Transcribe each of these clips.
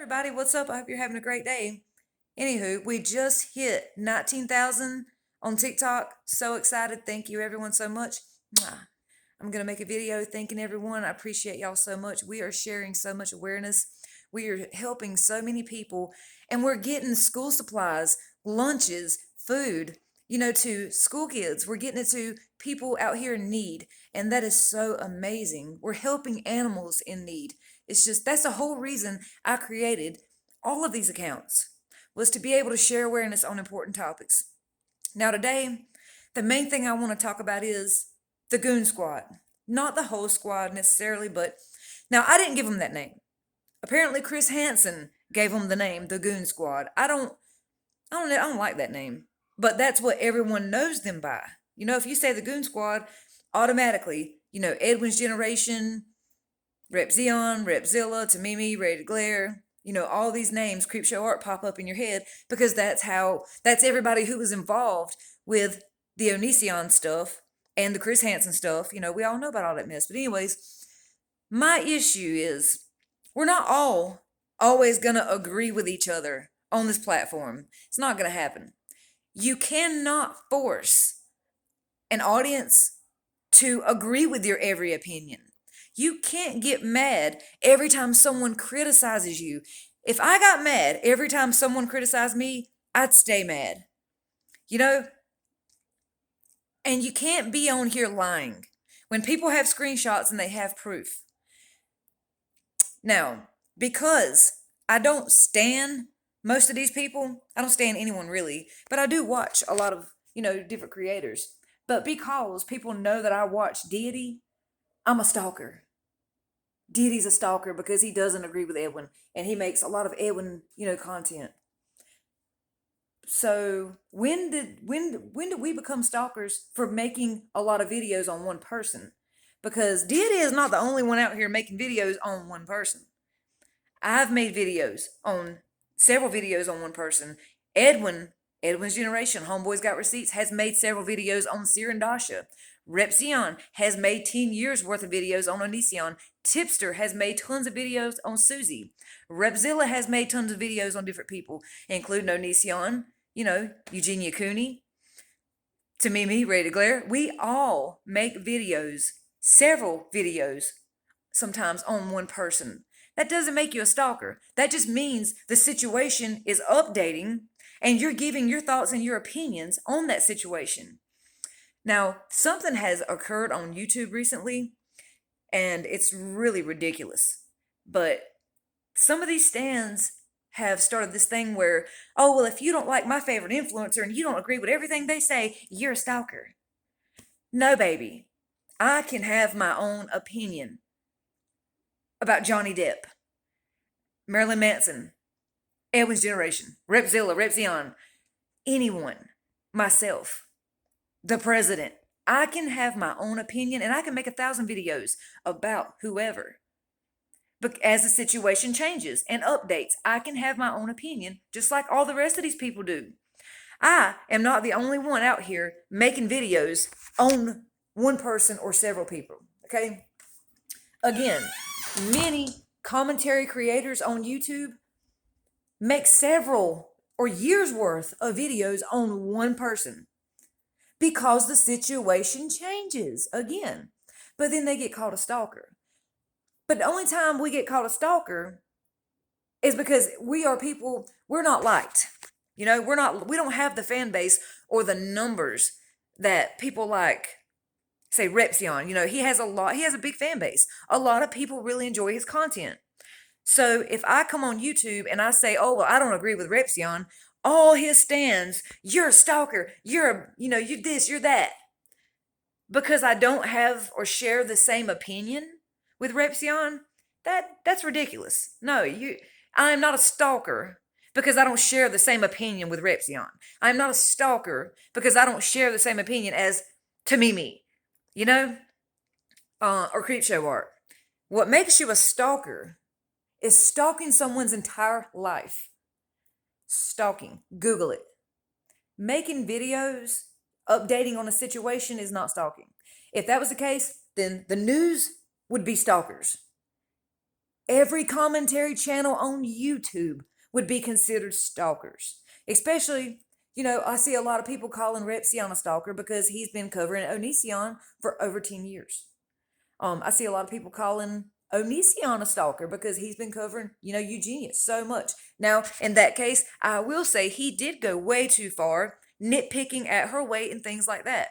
Everybody, what's up? I hope you're having a great day. Anywho, we just hit 19,000 on TikTok. So excited. Thank you, everyone, so much. Mwah. I'm going to make a video thanking everyone. I appreciate y'all so much. We are sharing so much awareness. We are helping so many people, and we're getting school supplies, lunches, food, to school kids. We're getting it to people out here in need, and that is so amazing. We're helping animals in need. It's just that's the whole reason I created all of these accounts was to be able to share awareness on important topics. Now today, the main thing I want to talk about is the Goon Squad. Not the whole squad necessarily, but now I didn't give them that name. Apparently Chris Hansen gave them the name, the Goon Squad. I don't like that name, but that's what everyone knows them by. If you say the Goon Squad, automatically, Edwin's generation, Rep Zeon, Repzilla, Tamimi, Ready to Glare, all these names, Creepshow Art pop up in your head because that's everybody who was involved with the Onision stuff and the Chris Hansen stuff. We all know about all that mess. But anyways, my issue is we're not all always going to agree with each other on this platform. It's not going to happen. You cannot force an audience to agree with your every opinion. You can't get mad every time someone criticizes you. If I got mad every time someone criticized me, I'd stay mad. You know? And you can't be on here lying when people have screenshots and they have proof. Now, because I don't stan most of these people, I don't stan anyone really, but I do watch a lot of, different creators. But because people know that I watch Deity, I'm a stalker. Diddy's a stalker because he doesn't agree with Edwin and he makes a lot of Edwin, content. So when did we become stalkers for making a lot of videos on one person? Because Diddy is not the only one out here making videos on one person. I've made several videos on one person. Edwin's Generation, Homeboys Got Receipts, has made several videos on Sirandasha. Repzion has made 10 years worth of videos on Onision. Tipster has made tons of videos on Susie. Repzilla has made tons of videos on different people, including Onision, Eugenia Cooney, Tamimi, Ready to Glare. We all make videos, several videos, sometimes on one person. That doesn't make you a stalker. That just means the situation is updating and you're giving your thoughts and your opinions on that situation. Now, something has occurred on YouTube recently, and it's really ridiculous. But some of these stands have started this thing where, oh, well, if you don't like my favorite influencer and you don't agree with everything they say, you're a stalker. No, baby. I can have my own opinion about Johnny Depp, Marilyn Manson, Edwin's Generation, Repzilla, Repzion, anyone, myself, the president. I can have my own opinion and I can make 1,000 videos about whoever. But as the situation changes and updates, I can have my own opinion just like all the rest of these people do. I am not the only one out here making videos on one person or several people. Okay? Again, many commentary creators on YouTube make several or years worth of videos on one person because the situation changes again. But then they get called a stalker. But the only time we get called a stalker is because we are people, we're not liked. We don't have the fan base or the numbers that people like, say, Repzion. He has a big fan base. A lot of people really enjoy his content. So if I come on YouTube and I say, oh, well, I don't agree with Repzion, all his stands, you're a stalker, you're this, you're that. Because I don't have or share the same opinion with Repzion, that's ridiculous. No, I'm not a stalker because I don't share the same opinion with Repzion. I'm not a stalker because I don't share the same opinion as Tamimi, or Creepshow Art. What makes you a stalker is stalking someone's entire life. Stalking. Google it. Making videos, updating on a situation is not stalking. If that was the case, then the news would be stalkers. every commentary channel on YouTube would be considered stalkers. Especially, I see a lot of people calling Repsion a stalker because he's been covering Onision for over 10 years. I see a lot of people calling Onision a stalker because he's been covering, Eugenia so much. Now, in that case, I will say he did go way too far, nitpicking at her weight and things like that.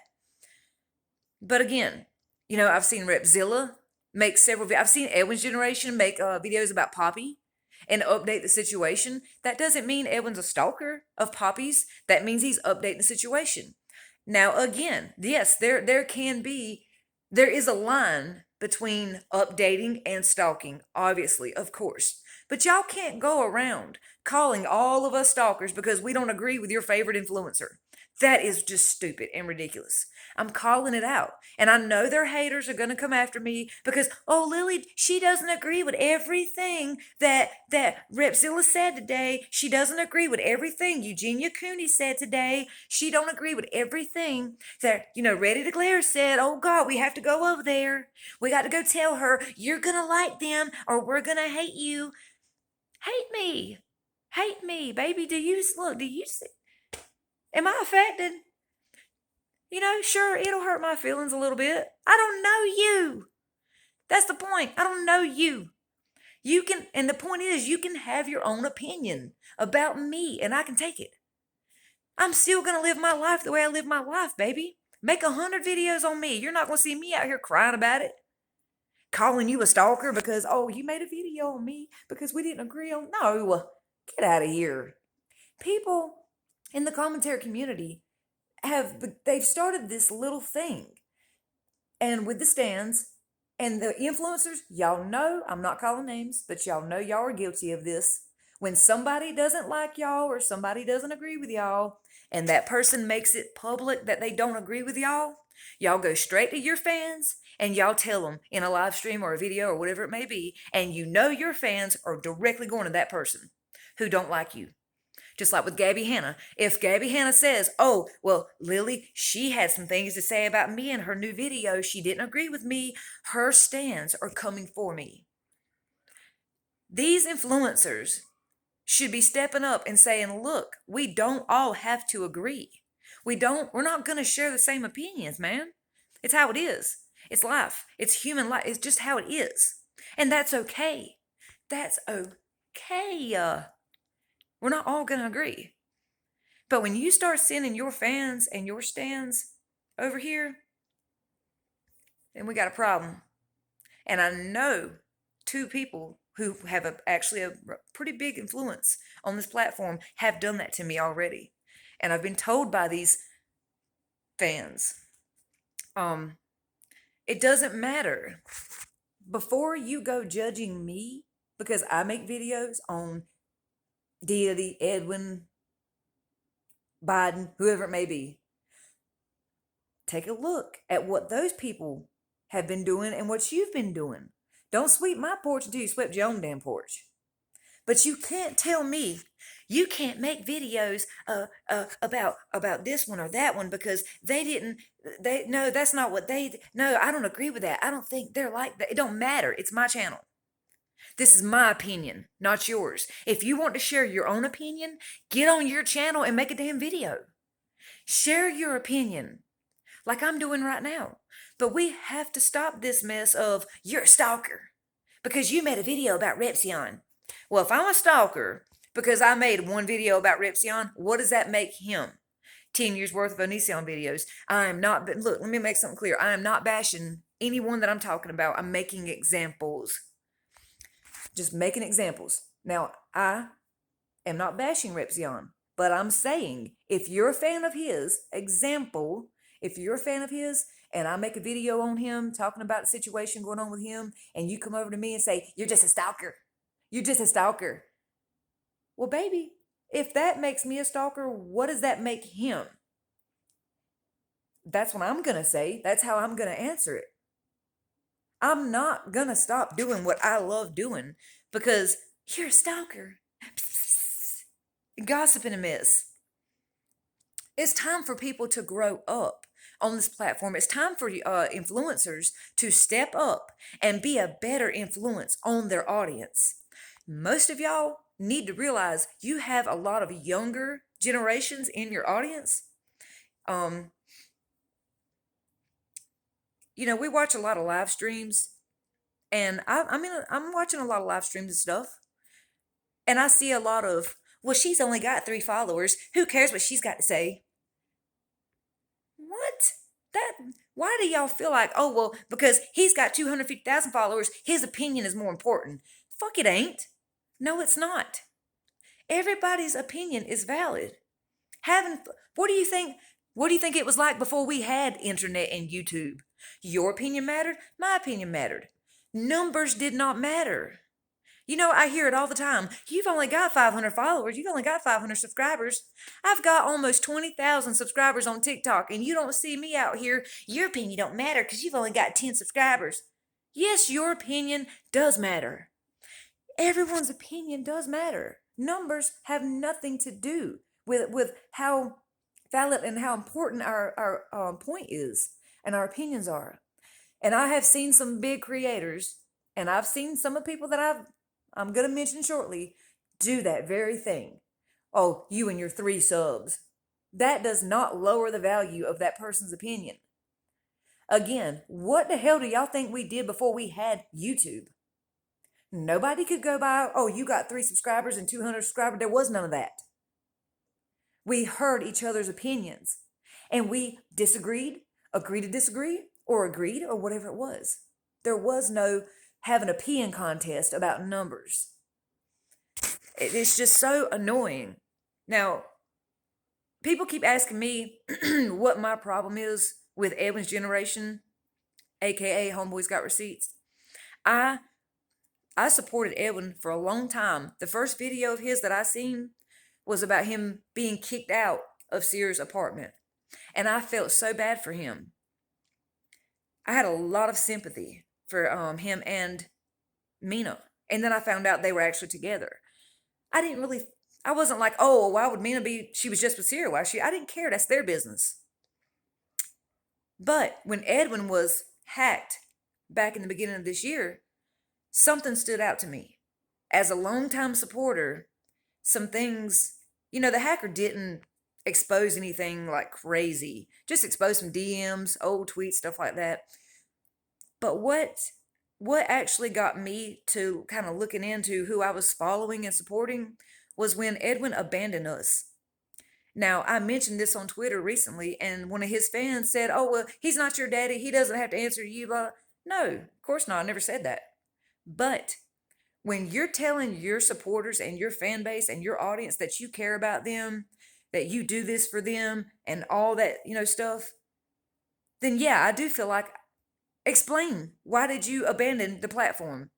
But again, I've seen Repzilla make I've seen Edwin's generation make videos about Poppy and update the situation. That doesn't mean Edwin's a stalker of Poppy's. That means he's updating the situation. Now, again, yes, there is a line between updating and stalking, obviously, of course. But y'all can't go around calling all of us stalkers because we don't agree with your favorite influencer. That is just stupid and ridiculous. I'm calling it out. And I know their haters are going to come after me because, oh, Lily, she doesn't agree with everything that Repzilla said today. She doesn't agree with everything Eugenia Cooney said today. She don't agree with everything that, Ready to Glare said. Oh, God, we have to go over there. We got to go tell her, you're going to like them or we're going to hate you. Hate me. Hate me, baby. Do you see? Am I affected? Sure, it'll hurt my feelings a little bit. I don't know you. That's the point. I don't know you. And the point is, you can have your own opinion about me, and I can take it. I'm still going to live my life the way I live my life, baby. Make 100 videos on me. You're not going to see me out here crying about it. Calling you a stalker because, oh, you made a video on me because we didn't agree on. No, get out of here. People in the commentary community they've started this little thing. And with the stands and the influencers, y'all know, I'm not calling names, but y'all know y'all are guilty of this. When somebody doesn't like y'all or somebody doesn't agree with y'all, and that person makes it public that they don't agree with y'all go straight to your fans and y'all tell them in a live stream or a video or whatever it may be, and your fans are directly going to that person who don't like you. Just like with Gabby Hanna. If Gabby Hanna says, oh, well, Lily, she had some things to say about me in her new video. She didn't agree with me. Her stands are coming for me. These influencers should be stepping up and saying, look, we don't all have to agree. We're not going to share the same opinions, man. It's how it is. It's life. It's human life. It's just how it is. And that's okay. That's okay. We're not all going to agree. But when you start sending your fans and your stands over here, then we got a problem. And I know two people who have actually a pretty big influence on this platform have done that to me already. And I've been told by these fans, it doesn't matter. Before you go judging me, because I make videos on Deity, Edwin, Biden, whoever it may be, take a look at what those people have been doing and what you've been doing. Don't sweep my porch until you swept your own damn porch. But you can't tell me you can't make videos about this one or that one because no, that's not what no, I don't agree with that. I don't think they're like that. It don't matter. It's my channel. This is my opinion, not yours. If you want to share your own opinion, get on your channel and make a damn video. Share your opinion like I'm doing right now. But we have to stop this mess of you're a stalker because you made a video about Repsion. Well, if I'm a stalker because I made one video about Repsion, what does that make him? 10 years worth of Onision videos. I am not, look, let me make something clear. I am not bashing anyone that I'm talking about. I'm making examples. Just making examples. Now, I am not bashing Repsion, but I'm saying if you're a fan of his, if you're a fan of his and I make a video on him talking about the situation going on with him and you come over to me and say, you're just a stalker. You're just a stalker. Well, baby, if that makes me a stalker, what does that make him? That's what I'm going to say. That's how I'm going to answer it. I'm not going to stop doing what I love doing because you're a stalker. Gossiping a mess. It's time for people to grow up on this platform. It's time for influencers to step up and be a better influence on their audience. Most of y'all need to realize you have a lot of younger generations in your audience. Um, we watch a lot of live streams, and I'm watching a lot of live streams and stuff, and I see a lot of, well, she's only got 3 followers. Who cares what she's got to say? What? That? Why do y'all feel like, oh, well, because he's got 250,000 followers, his opinion is more important? Fuck, it ain't. No, it's not. Everybody's opinion is valid. What do you think? What do you think it was like before we had internet and YouTube? Your opinion mattered. My opinion mattered. Numbers did not matter. I hear it all the time. You've only got 500 followers. You've only got 500 subscribers. I've got almost 20,000 subscribers on TikTok, and you don't see me out here. Your opinion don't matter because you've only got 10 subscribers. Yes, your opinion does matter. Everyone's opinion does matter. Numbers have nothing to do with how valid and how important our point is and our opinions are. And I have seen some big creators, and I've seen some of the people that I'm going to mention shortly, do that very thing. Oh, you and your 3 subs. That does not lower the value of that person's opinion. Again, what the hell do y'all think we did before we had YouTube? Nobody could go by, oh, you got 3 subscribers and 200 subscribers. There was none of that. We heard each other's opinions, and we disagreed, agreed to disagree, or agreed, or whatever it was. There was no having a peeing contest about numbers. It's just so annoying. Now, people keep asking me what my problem is with Edwin's generation, aka Homeboys Got Receipts. I supported Edwin for a long time. The first video of his that I seen was about him being kicked out of Sears' apartment, and I felt so bad for him. I had a lot of sympathy for him and Mina, and then I found out they were actually together. I wasn't like, oh, why would Mina be? She was just with Sears. Why I didn't care. That's their business. But when Edwin was hacked back in the beginning of this year, something stood out to me. As a longtime supporter, some things, the hacker didn't expose anything like crazy, just exposed some DMs, old tweets, stuff like that. But what actually got me to kind of looking into who I was following and supporting was when Edwin abandoned us. Now, I mentioned this on Twitter recently, and one of his fans said, oh, well, he's not your daddy. He doesn't have to answer you. Blah. No, of course not. I never said that. But when you're telling your supporters and your fan base and your audience that you care about them, that you do this for them and all that, stuff, then yeah, I do feel like, explain, why did you abandon the platform?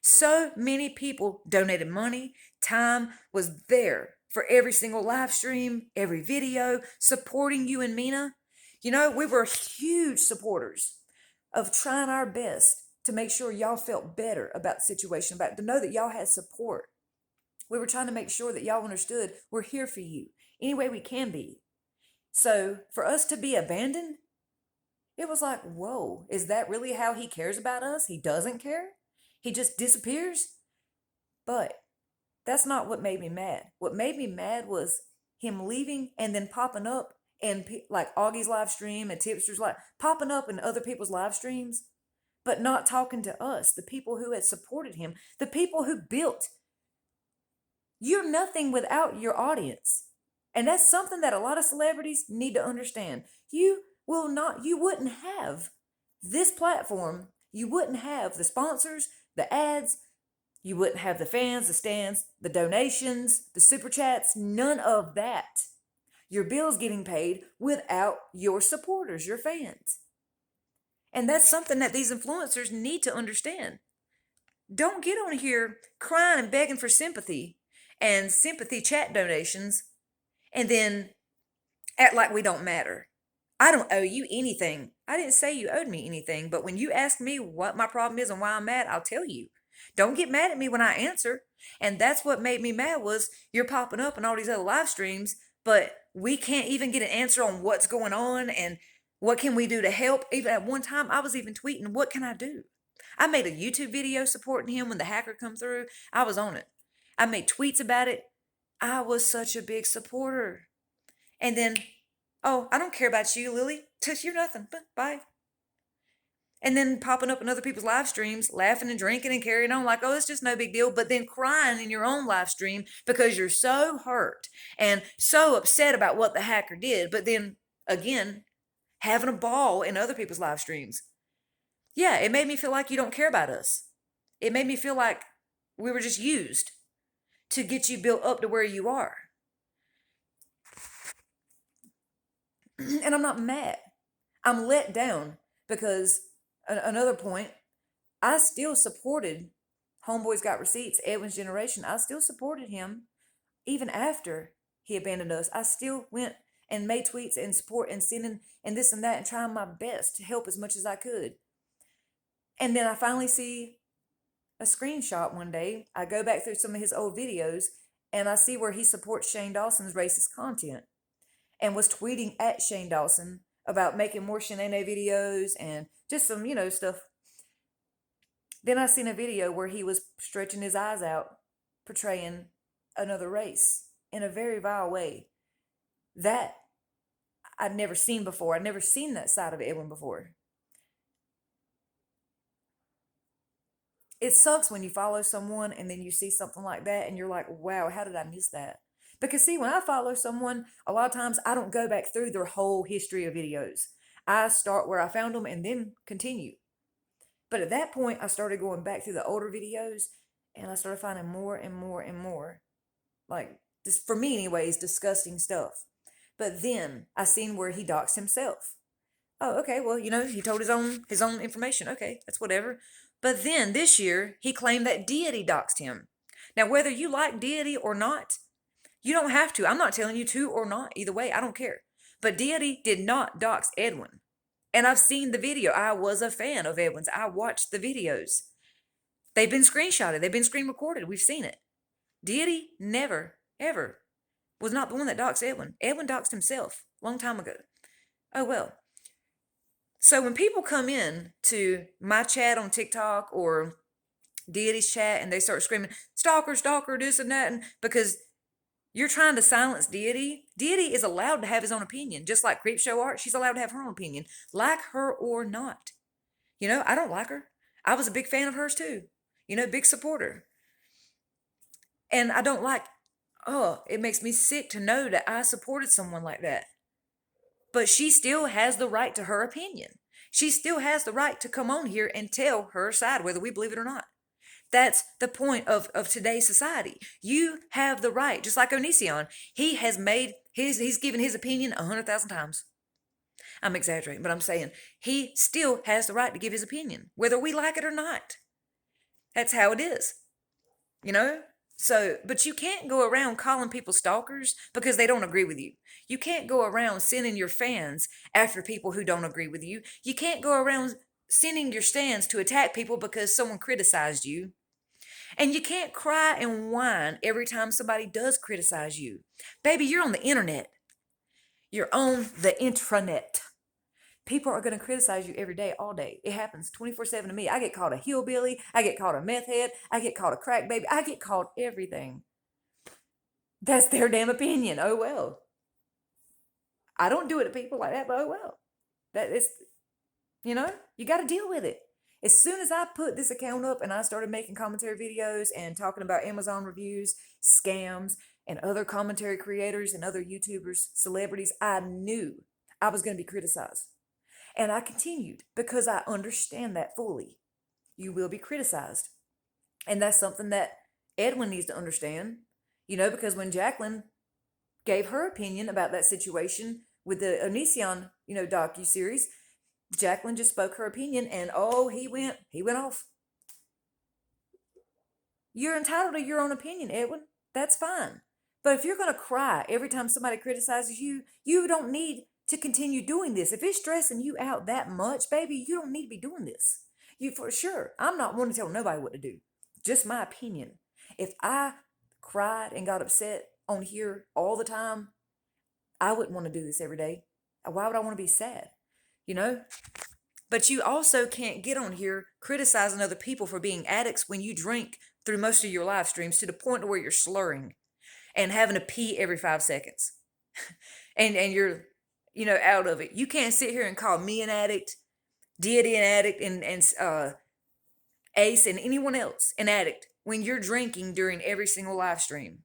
So many people donated money, time was there for every single live stream, every video, supporting you and Mina. We were huge supporters of trying our best to make sure y'all felt better about the situation, to know that y'all had support. We were trying to make sure that y'all understood we're here for you any way we can be. So for us to be abandoned, it was like, whoa, is that really how he cares about us? He doesn't care? He just disappears? But that's not what made me mad. What made me mad was him leaving and then popping up and like Augie's live stream and Tipster's popping up in other people's live streams, but not talking to us, the people who had supported him, the people who built. You're nothing without your audience. And that's something that a lot of celebrities need to understand. You wouldn't have this platform. You wouldn't have the sponsors, the ads. You wouldn't have the fans, the stands, the donations, the super chats, none of that. Your bill's getting paid without your supporters, your fans. And that's something that these influencers need to understand. Don't get on here crying and begging for sympathy and sympathy chat donations and then act like we don't matter. I don't owe you anything. I didn't say you owed me anything, but when you ask me what my problem is and why I'm mad, I'll tell you. Don't get mad at me when I answer. And that's what made me mad was you're popping up in all these other live streams, but we can't even get an answer on what's going on. And What can we do to help? Even at one time, I was even tweeting, what can I do? I made a YouTube video supporting him when the hacker come through. I was on it. I made tweets about it. I was such a big supporter. And then, oh, I don't care about you, Lily. You're nothing. Bye. And then popping up in other people's live streams, laughing and drinking and carrying on like, oh, it's just no big deal. But then crying in your own live stream because you're so hurt and so upset about what the hacker did. But then again, having a ball in other people's live streams. Yeah, it made me feel like you don't care about us. It made me feel like we were just used to get you built up to where you are. And I'm not mad. I'm let down because another point, I still supported Homeboys Got Receipts, Edwin's generation. I still supported him even after he abandoned us. I still went and made tweets and support and sending and this and that and trying my best to help as much as I could. And then I finally see a screenshot one day. I go back through some of his old videos and I see where he supports Shane Dawson's racist content and was tweeting at Shane Dawson about making more Shanae videos and just some, stuff. Then I seen a video where he was stretching his eyes out, portraying another race in a very vile way. That I'd never seen before. I'd never seen that side of Edwin before. It sucks when you follow someone and then you see something like that and you're like, wow, how did I miss that? Because see, when I follow someone, a lot of times I don't go back through their whole history of videos. I start where I found them and then continue. But at that point, I started going back through the older videos and I started finding more and more and more, like, just for me anyways, disgusting stuff. But then I seen where he doxed himself. Oh, okay, well, he told his own information. Okay, that's whatever. But then this year, he claimed that Deity doxed him. Now, whether you like Deity or not, you don't have to. I'm not telling you to or not. Either way, I don't care. But Deity did not dox Edwin. And I've seen the video. I was a fan of Edwin's. I watched the videos. They've been screenshotted. They've been screen recorded. We've seen it. Deity never, ever was not the one that doxed Edwin. Edwin doxed himself a long time ago. Oh, well. So when people come in to my chat on TikTok or Deity's chat and they start screaming, stalker, stalker, this and that, and because you're trying to silence Deity, Deity is allowed to have his own opinion. Just like Creepshow Art, she's allowed to have her own opinion, like her or not. I don't like her. I was a big fan of hers too. Big supporter. And I don't like, it makes me sick to know that I supported someone like that. But she still has the right to her opinion. She still has the right to come on here and tell her side, whether we believe it or not. That's the point of today's society. You have the right, just like Onision. He has made he's given his opinion 100,000 times. I'm exaggerating, but I'm saying he still has the right to give his opinion, whether we like it or not. That's how it is. So, but you can't go around calling people stalkers because they don't agree with you. You can't go around sending your fans after people who don't agree with you. You can't go around sending your stands to attack people because someone criticized you. And you can't cry and whine every time somebody does criticize you. Baby, you're on the internet. You're on the intranet. People are going to criticize you every day, all day. It happens 24/7 to me. I get called a hillbilly. I get called a meth head. I get called a crack baby. I get called everything. That's their damn opinion. Oh, well. I don't do it to people like that, but oh, well. That is, you got to deal with it. As soon as I put this account up and I started making commentary videos and talking about Amazon reviews, scams, and other commentary creators and other YouTubers, celebrities, I knew I was going to be criticized. And I continued because I understand that fully. You will be criticized. And that's something that Edwin needs to understand, because when Jacqueline gave her opinion about that situation with the Onision, docu-series, Jacqueline just spoke her opinion and he went off. You're entitled to your own opinion, Edwin. That's fine. But if you're going to cry every time somebody criticizes you, you don't need to continue doing this. If it's stressing you out that much, baby, you don't need to be doing this. You for sure. I'm not one to tell nobody what to do. Just my opinion. If I cried and got upset on here all the time, I wouldn't want to do this every day. Why would I want to be sad? you know? But you also can't get on here criticizing other people for being addicts when you drink through most of your live streams to the point where you're slurring and having to pee every 5 seconds. And you're, out of it. You can't sit here and call me an addict, Deity an addict, and Ace and anyone else an addict when you're drinking during every single live stream.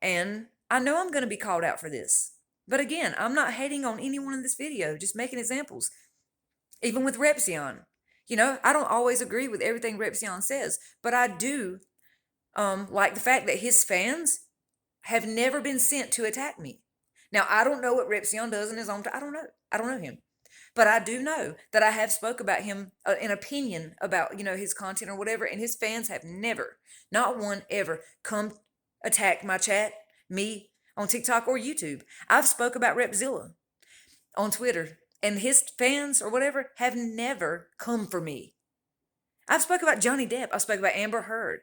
And I know I'm going to be called out for this. But again, I'm not hating on anyone in this video, just making examples. Even with Repzion. I don't always agree with everything Repzion says, but I do like the fact that his fans have never been sent to attack me. Now, I don't know what Repzion does in his own time. I don't know. I don't know him. But I do know that I have spoke about him, an opinion about, his content or whatever, and his fans have never, not one ever, come attack my chat, me, on TikTok or YouTube. I've spoke about Repzilla on Twitter, and his fans or whatever have never come for me. I've spoke about Johnny Depp. I spoke about Amber Heard,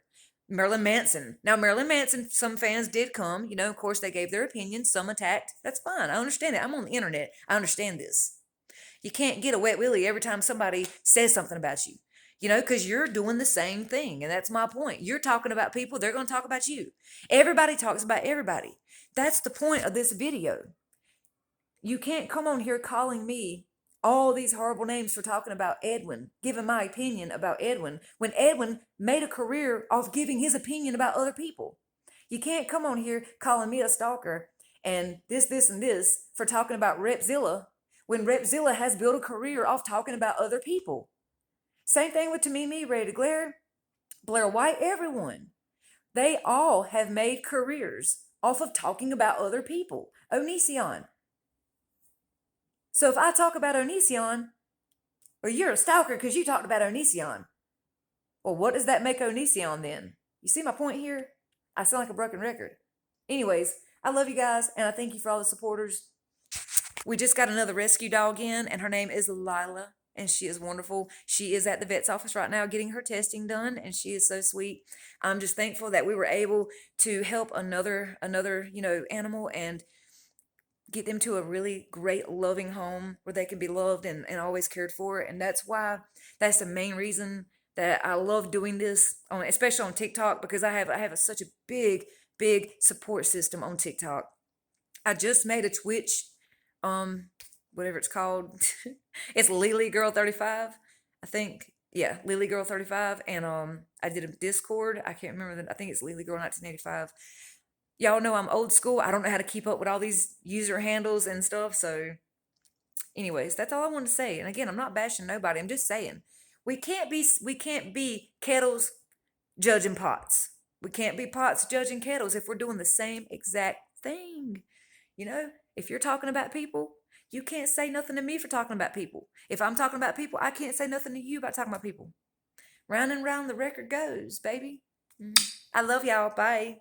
Marilyn Manson. Now, Marilyn Manson, some fans did come. Of course, they gave their opinion. Some attacked. That's fine. I understand it. I'm on the internet. I understand this. You can't get a wet willy every time somebody says something about you, because you're doing the same thing. And that's my point. You're talking about people. They're going to talk about you. Everybody talks about everybody. That's the point of this video. You can't come on here calling me all these horrible names for talking about Edwin, giving my opinion about Edwin, when Edwin made a career off giving his opinion about other people. You can't come on here calling me a stalker and this, and this for talking about Repzilla, when Repzilla has built a career off talking about other people. Same thing with Tamimi, Ray DeGlaire, Blair White, everyone. They all have made careers off of talking about other people. Onision. So if I talk about Onision, or you're a stalker because you talked about Onision, well, what does that make Onision then? You see my point here? I sound like a broken record. Anyways, I love you guys, and I thank you for all the supporters. We just got another rescue dog in, and her name is Lila, and she is wonderful. She is at the vet's office right now getting her testing done, and she is so sweet. I'm just thankful that we were able to help another animal and get them to a really great, loving home where they can be loved and always cared for. And that's the main reason that I love doing this, especially on TikTok, because I have such a big support system on TikTok. I just made a Twitch, whatever it's called. It's Lily Girl 35, I think. Yeah, Lily Girl 35. And I did a Discord. I can't remember. I think it's Lily Girl 1985. Y'all know I'm old school. I don't know how to keep up with all these user handles and stuff. So anyways, that's all I want to say. And again, I'm not bashing nobody. I'm just saying we can't be kettles judging pots. We can't be pots judging kettles if we're doing the same exact thing. If you're talking about people, you can't say nothing to me for talking about people. If I'm talking about people, I can't say nothing to you about talking about people. Round and round the record goes, baby. I love y'all. Bye.